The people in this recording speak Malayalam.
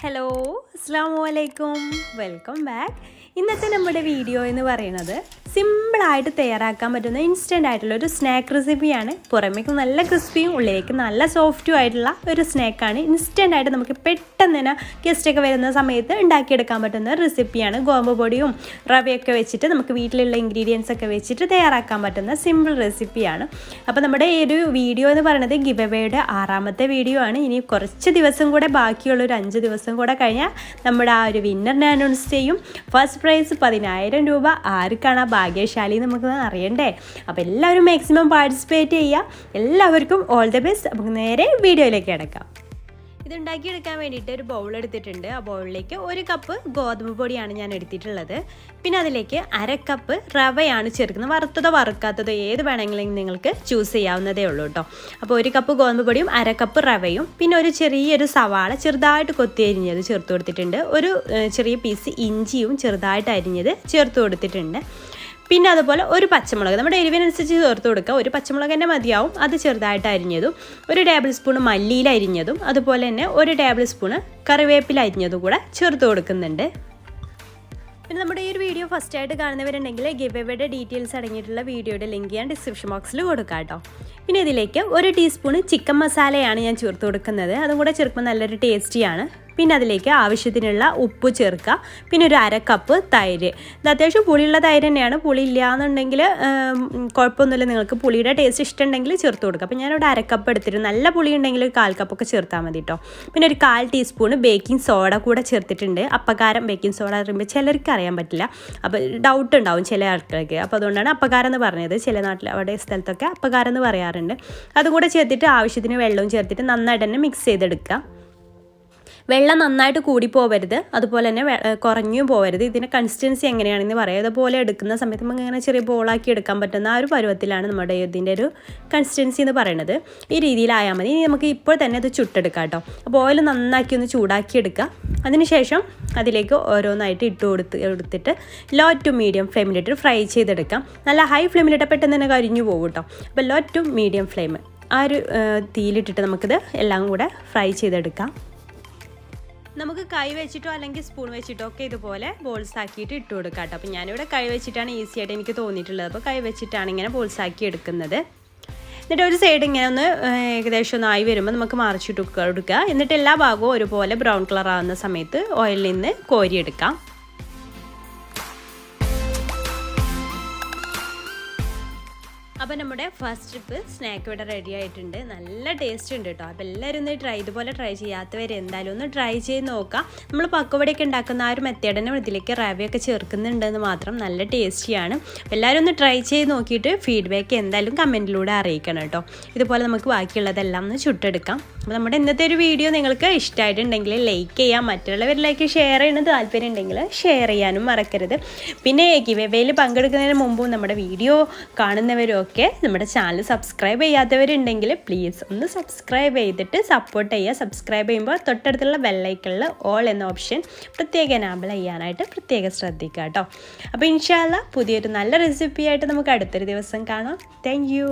Hello, Assalamualaikum. Welcome back. ഇന്നത്തെ നമ്മുടെ വീഡിയോ എന്ന് പറയുന്നത് സിമ്പിൾ ആയിട്ട് തയ്യാറാക്കാൻ പറ്റുന്ന ഇൻസ്റ്റന്റ് ആയിട്ടുള്ള ഒരു സ്നാക്ക് റെസിപ്പിയാണ്. പുറമേക്ക് നല്ല ക്രിസ്പിയും ഉള്ളിലേക്ക് നല്ല സോഫ്റ്റും ആയിട്ടുള്ള ഒരു സ്നാക്കാണ്. ഇൻസ്റ്റന്റ് ആയിട്ട് നമുക്ക് പെട്ടെന്ന് തന്നെ ഗസ്റ്റ് ഒക്കെ വരുന്ന സമയത്ത് ഉണ്ടാക്കിയെടുക്കാൻ പറ്റുന്ന റെസിപ്പിയാണ്. ഗോതമ്പ് പൊടിയും റവയൊക്കെ വെച്ചിട്ട് നമുക്ക് വീട്ടിലുള്ള ഇൻഗ്രീഡിയൻസ് ഒക്കെ വെച്ചിട്ട് തയ്യാറാക്കാൻ പറ്റുന്ന സിമ്പിൾ റെസിപ്പിയാണ്. അപ്പോൾ നമ്മുടെ ഈ ഒരു വീഡിയോ എന്ന് പറയുന്നത് ഗിവ് അവേയുടെ 6ാമത്തെ വീഡിയോ ആണ്. ഇനി കുറച്ച് ദിവസം കൂടെ ബാക്കിയുള്ള ഒരു 5 ദിവസം കൂടെ കഴിഞ്ഞാൽ നമ്മുടെ ആ ഒരു വിന്നറിനെ അനൗൺസ് ചെയ്യും. ഫസ്റ്റ് പ്രൈസ് 10,000 രൂപ. ആർക്കാണ് ആ ഭാഗ്യശാലി നമുക്ക് അറിയണ്ടേ? അപ്പോൾ എല്ലാവരും മാക്സിമം പാർട്ടിസിപ്പേറ്റ് ചെയ്യുക. എല്ലാവർക്കും ഓൾ ദി ബെസ്റ്റ്. നമുക്ക് നേരെ വീഡിയോയിലേക്ക് കിടക്കാം. ഇതുണ്ടാക്കിയെടുക്കാൻ വേണ്ടിയിട്ട് ഒരു ബൗൾ എടുത്തിട്ടുണ്ട്. ആ ബൗളിലേക്ക് 1 കപ്പ് ഗോതമ്പ് പൊടിയാണ് ഞാൻ എടുത്തിട്ടുള്ളത്. പിന്നെ അതിലേക്ക് 1/2 കപ്പ് റവയാണ് ചേർക്കുന്നത്. വറുത്തതോ വറുക്കാത്തതോ ഏത് വേണമെങ്കിലും നിങ്ങൾക്ക് ചൂസ് ചെയ്യാവുന്നതേ ഉള്ളൂ കേട്ടോ. അപ്പോൾ 1 കപ്പ് ഗോതമ്പ് പൊടിയും 1/2 കപ്പ് റവയും പിന്നെ ഒരു ചെറിയൊരു സവാള ചെറുതായിട്ട് കൊത്തി അരിഞ്ഞത് ചേർത്ത് കൊടുത്തിട്ടുണ്ട്. ഒരു ചെറിയ പീസ് ഇഞ്ചിയും ചെറുതായിട്ട് അരിഞ്ഞത് ചേർത്ത് കൊടുത്തിട്ടുണ്ട്. പിന്നെ അതുപോലെ ഒരു പച്ചമുളക് നമ്മുടെ എരിവിനനുസരിച്ച് ചേർത്ത് കൊടുക്കുക. ഒരു പച്ചമുളക് തന്നെ മതിയാവും. അത് ചെറുതായിട്ട് അരിഞ്ഞതും 1 ടേബിൾ സ്പൂൺ മല്ലിയില അരിഞ്ഞതും അതുപോലെ തന്നെ 1 ടേബിൾ സ്പൂൺ കറിവേപ്പില അരിഞ്ഞതും കൂടെ ചേർത്ത് കൊടുക്കുന്നുണ്ട്. പിന്നെ നമ്മുടെ ഈ ഒരു വീഡിയോ ഫസ്റ്റ് ആയിട്ട് കാണുന്നവരുണ്ടെങ്കിൽ ഗിവ് അവേയുടെ ഡീറ്റെയിൽസ് അടങ്ങിയിട്ടുള്ള വീഡിയോയുടെ ലിങ്ക് ഞാൻ ഡിസ്ക്രിപ്ഷൻ ബോക്സിൽ കൊടുക്കാം കേട്ടോ. പിന്നെ ഇതിലേക്ക് 1 ടീസ്പൂൺ ചിക്കൻ മസാലയാണ് ഞാൻ ചേർത്ത് കൊടുക്കുന്നത്. അതും കൂടെ ചേർക്കുമ്പോൾ നല്ലൊരു ടേസ്റ്റിയാണ്. പിന്നെ അതിലേക്ക് ആവശ്യത്തിനുള്ള ഉപ്പ് ചേർക്കുക. പിന്നെ ഒരു 1/2 കപ്പ് തൈര്. ഇത് അത്യാവശ്യം പുളിയുള്ള തൈര് തന്നെയാണ്. പുളി ഇല്ല എന്നുണ്ടെങ്കിൽ കുഴപ്പമൊന്നുമില്ല. നിങ്ങൾക്ക് പുളിയുടെ ടേസ്റ്റ് ഇഷ്ടമുണ്ടെങ്കിൽ ചേർത്ത് കൊടുക്കുക. അപ്പോൾ ഞാനിവിടെ 1/2 കപ്പ് എടുത്തിട്ട് നല്ല പുളി ഉണ്ടെങ്കിൽ 1/4 കപ്പൊക്കെ ചേർത്താൽ മതി കേട്ടോ. പിന്നെ ഒരു 1/4 ടീസ്പൂൺ ബേക്കിംഗ് സോഡ കൂടെ ചേർത്തിട്ടുണ്ട്. അപ്പക്കാരം ബേക്കിംഗ് സോഡ പറയുമ്പോൾ ചിലർക്ക് അറിയാൻ പറ്റില്ല. അപ്പോൾ ഡൗട്ട് ഉണ്ടാവും ചില ആൾക്കാർക്ക്. അപ്പോൾ അതുകൊണ്ടാണ് അപ്പക്കാരം എന്ന് പറഞ്ഞത്. ചില നാട്ടിൽ അവിടെ സ്ഥലത്തൊക്കെ അപ്പക്കാരം എന്ന് പറയാറുണ്ട്. അതുകൂടെ ചേർത്തിട്ട് ആവശ്യത്തിന് വെള്ളവും ചേർത്തിട്ട് നന്നായിട്ട് തന്നെ മിക്സ് ചെയ്തെടുക്കുക. വെള്ളം നന്നായിട്ട് കൂടി പോവരുത്, അതുപോലെ തന്നെ കുറഞ്ഞു പോവരുത്. ഇതിൻ്റെ കൺസിസ്റ്റൻസി എങ്ങനെയാണെന്ന് പറയാം. അതുപോലെ എടുക്കുന്ന സമയത്ത് നമുക്ക് ഇങ്ങനെ ചെറിയ ബോളാക്കി എടുക്കാൻ പറ്റുന്ന ആ ഒരു പരുവത്തിലാണ് നമ്മുടെ ഇതിൻ്റെ ഒരു കൺസിസ്റ്റൻസി എന്ന് പറയുന്നത്. ഈ രീതിയിലായാൽ മതി. ഇനി നമുക്ക് ഇപ്പോൾ തന്നെ അത് ചുട്ടെടുക്കാം കേട്ടോ. അപ്പോൾ ഓയിൽ നന്നാക്കി ഒന്ന് ചൂടാക്കി എടുക്കുക. അതിനുശേഷം അതിലേക്ക് ഓരോന്നായിട്ട് എടുത്തിട്ട് ലോ ടു മീഡിയം ഫ്ലെയിമിലിട്ട് ഫ്രൈ ചെയ്തെടുക്കാം. നല്ല ഹൈ ഫ്ലെയിമിലിട്ട് പെട്ടെന്ന് തന്നെ കരിഞ്ഞു പോകും കേട്ടോ. അപ്പോൾ ലോ ടു മീഡിയം ഫ്ലെയിം ആ ഒരു തീയിലിട്ടിട്ട് നമുക്കിത് എല്ലാം കൂടെ ഫ്രൈ ചെയ്തെടുക്കാം. നമുക്ക് കൈ വെച്ചിട്ടോ അല്ലെങ്കിൽ സ്പൂൺ വെച്ചിട്ടോ ഒക്കെ ഇതുപോലെ ബോൾസ് ആക്കിയിട്ട് ഇട്ട് കൊടുക്കാം കേട്ടോ. അപ്പോൾ ഞാനിവിടെ കൈ വെച്ചിട്ടാണ് ഈസി ആയിട്ട് എനിക്ക് തോന്നിയിട്ടുള്ളത്. അപ്പോൾ കൈ വെച്ചിട്ടാണ് ഇങ്ങനെ ബോൾസ് ആക്കി എടുക്കുന്നത്. എന്നിട്ട് ഒരു സൈഡ് ഇങ്ങനെ ഒന്ന് ഏകദേശം ഒന്ന് ആയി വരുമ്പോൾ നമുക്ക് മറിച്ചിട്ട് കൊടുക്കുക. എന്നിട്ട് എല്ലാ ഭാഗവും ഒരുപോലെ ബ്രൗൺ കളർ ആവുന്ന സമയത്ത് ഓയിലിൽ നിന്ന് കോരിയെടുക്കാം. അപ്പോൾ നമ്മുടെ ഫസ്റ്റ് ട്രിപ്പ് സ്നാക്ക് ഇവിടെ റെഡി ആയിട്ടുണ്ട്. നല്ല ടേസ്റ്റ് ഉണ്ട് കേട്ടോ. അപ്പോൾ എല്ലാവരും ഒന്ന് ഇതുപോലെ ട്രൈ ചെയ്യാത്തവർ എന്തായാലും ഒന്ന് ട്രൈ ചെയ്ത് നോക്കാം. നമ്മൾ പക്കവടയൊക്കെ ഉണ്ടാക്കുന്ന ആ ഒരു മെത്തേഡ് തന്നെ ഇതിലേക്ക് റവയൊക്കെ ചേർക്കുന്നുണ്ടെന്ന് മാത്രം. നല്ല ടേസ്റ്റിയാണ്. അപ്പോൾ എല്ലാവരും ഒന്ന് ട്രൈ ചെയ്ത് നോക്കിയിട്ട് ഫീഡ്ബാക്ക് എന്തായാലും കമൻറ്റിലൂടെ അറിയിക്കണം കേട്ടോ. ഇതുപോലെ നമുക്ക് ബാക്കിയുള്ളതെല്ലാം ഒന്ന് ചുട്ടെടുക്കാം. അപ്പോൾ നമ്മുടെ ഇന്നത്തെ ഒരു വീഡിയോ നിങ്ങൾക്ക് ഇഷ്ടമായിട്ടുണ്ടെങ്കിൽ ലൈക്ക് ചെയ്യാം. മറ്റുള്ളവരിലേക്ക് ഷെയർ ചെയ്യുന്നത് താല്പര്യം ഉണ്ടെങ്കിൽ ഷെയർ ചെയ്യാനും മറക്കരുത്. പിന്നെ ഗിവ് അവേയിൽ പങ്കെടുക്കുന്നതിന് മുമ്പും നമ്മുടെ വീഡിയോ കാണുന്നവരും ഒക്കെ നമ്മുടെ ചാനൽ സബ്സ്ക്രൈബ് ചെയ്യാത്തവരുണ്ടെങ്കിൽ പ്ലീസ് ഒന്ന് സബ്സ്ക്രൈബ് ചെയ്തിട്ട് സപ്പോർട്ട് ചെയ്യുക. സബ്സ്ക്രൈബ് ചെയ്യുമ്പോൾ തൊട്ടടുത്തുള്ള ബെല്ലൈക്കണിൽ ഓൾ എന്ന ഓപ്ഷൻ പ്രത്യേകം എനാബിൾ ചെയ്യാനായിട്ട് പ്രത്യേകം ശ്രദ്ധിക്കുക കേട്ടോ. അപ്പോൾ ഇൻഷാ അല്ലാഹ് പുതിയൊരു നല്ല റെസിപ്പിയായിട്ട് നമുക്ക് അടുത്തൊരു ദിവസം കാണാം. Thank you.